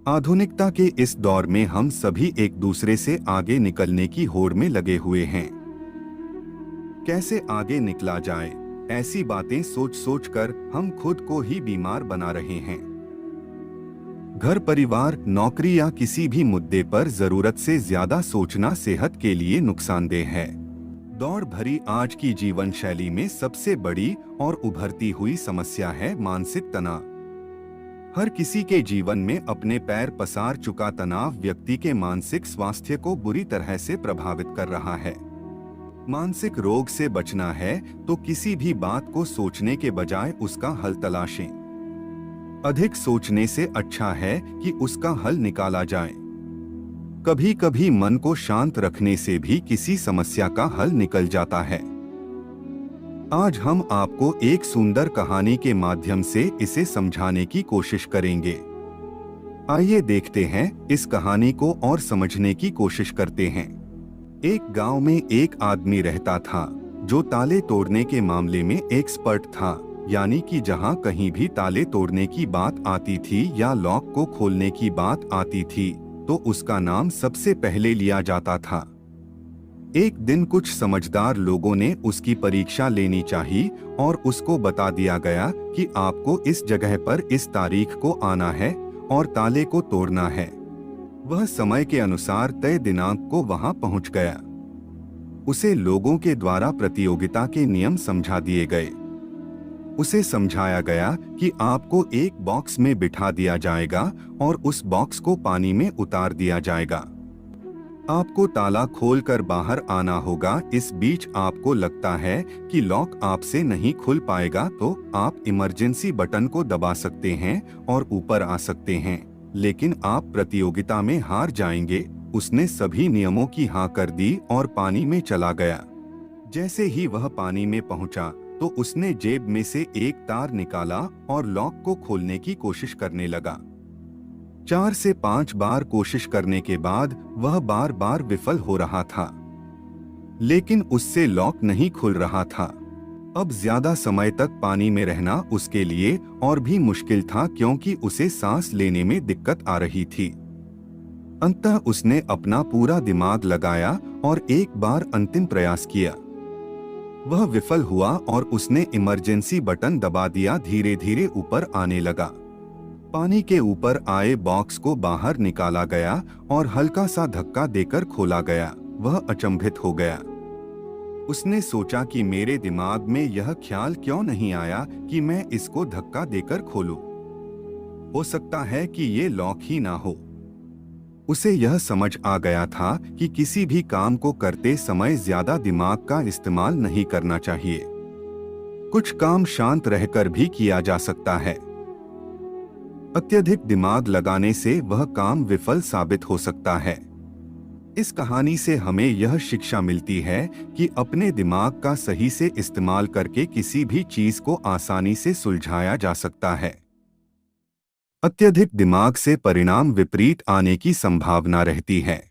आधुनिकता के इस दौर में हम सभी एक दूसरे से आगे निकलने की होड़ में लगे हुए हैं। कैसे आगे निकला जाए, ऐसी बातें सोच सोच कर हम खुद को ही बीमार बना रहे हैं। घर, परिवार, नौकरी या किसी भी मुद्दे पर जरूरत से ज्यादा सोचना सेहत के लिए नुकसानदेह है। दौड़ भरी आज की जीवन शैली में सबसे बड़ी और उभरती हुई समस्या है मानसिक तनाव। हर किसी के जीवन में अपने पैर पसार चुका तनाव व्यक्ति के मानसिक स्वास्थ्य को बुरी तरह से प्रभावित कर रहा है। मानसिक रोग से बचना है तो किसी भी बात को सोचने के बजाय उसका हल तलाशें। अधिक सोचने से अच्छा है कि उसका हल निकाला जाए। कभी कभी मन को शांत रखने से भी किसी समस्या का हल निकल जाता है। आज हम आपको एक सुंदर कहानी के माध्यम से इसे समझाने की कोशिश करेंगे। आइए देखते हैं इस कहानी को और समझने की कोशिश करते हैं। एक गांव में एक आदमी रहता था जो ताले तोड़ने के मामले में एक्सपर्ट था, यानी कि जहां कहीं भी ताले तोड़ने की बात आती थी या लॉक को खोलने की बात आती थी तो उसका नाम सबसे पहले लिया जाता था। एक दिन कुछ समझदार लोगों ने उसकी परीक्षा लेनी चाहिए और उसको बता दिया गया कि आपको इस जगह पर इस तारीख को आना है और ताले को तोड़ना है। वह समय के अनुसार तय दिनांक को वहां पहुंच गया। उसे लोगों के द्वारा प्रतियोगिता के नियम समझा दिए गए। उसे समझाया गया कि आपको एक बॉक्स में बिठा दिया जाएगा और उस बॉक्स को पानी में उतार दिया जाएगा। आपको ताला खोलकर बाहर आना होगा। इस बीच आपको लगता है कि लॉक आपसे नहीं खुल पाएगा तो आप इमरजेंसी बटन को दबा सकते हैं और ऊपर आ सकते हैं, लेकिन आप प्रतियोगिता में हार जाएंगे। उसने सभी नियमों की हाँ कर दी और पानी में चला गया। जैसे ही वह पानी में पहुंचा तो उसने जेब में से एक तार निकाला और लॉक को खोलने की कोशिश करने लगा। 4 से 5 बार कोशिश करने के बाद वह बार बार विफल हो रहा था, लेकिन उससे लॉक नहीं खुल रहा था। अब ज्यादा समय तक पानी में रहना उसके लिए और भी मुश्किल था क्योंकि उसे सांस लेने में दिक्कत आ रही थी। अंततः उसने अपना पूरा दिमाग लगाया और एक बार अंतिम प्रयास किया। वह विफल हुआ और उसने इमरजेंसी बटन दबा दिया। धीरे धीरे ऊपर आने लगा। पानी के ऊपर आए बॉक्स को बाहर निकाला गया और हल्का सा धक्का देकर खोला गया। वह अचंभित हो गया। उसने सोचा कि मेरे दिमाग में यह ख्याल क्यों नहीं आया कि मैं इसको धक्का देकर खोलूं। हो सकता है कि ये लॉक ही ना हो। उसे यह समझ आ गया था कि किसी भी काम को करते समय ज्यादा दिमाग का इस्तेमाल नहीं करना चाहिए। कुछ काम शांत रहकर भी किया जा सकता है। अत्यधिक दिमाग लगाने से वह काम विफल साबित हो सकता है। इस कहानी से हमें यह शिक्षा मिलती है कि अपने दिमाग का सही से इस्तेमाल करके किसी भी चीज को आसानी से सुलझाया जा सकता है। अत्यधिक दिमाग से परिणाम विपरीत आने की संभावना रहती है।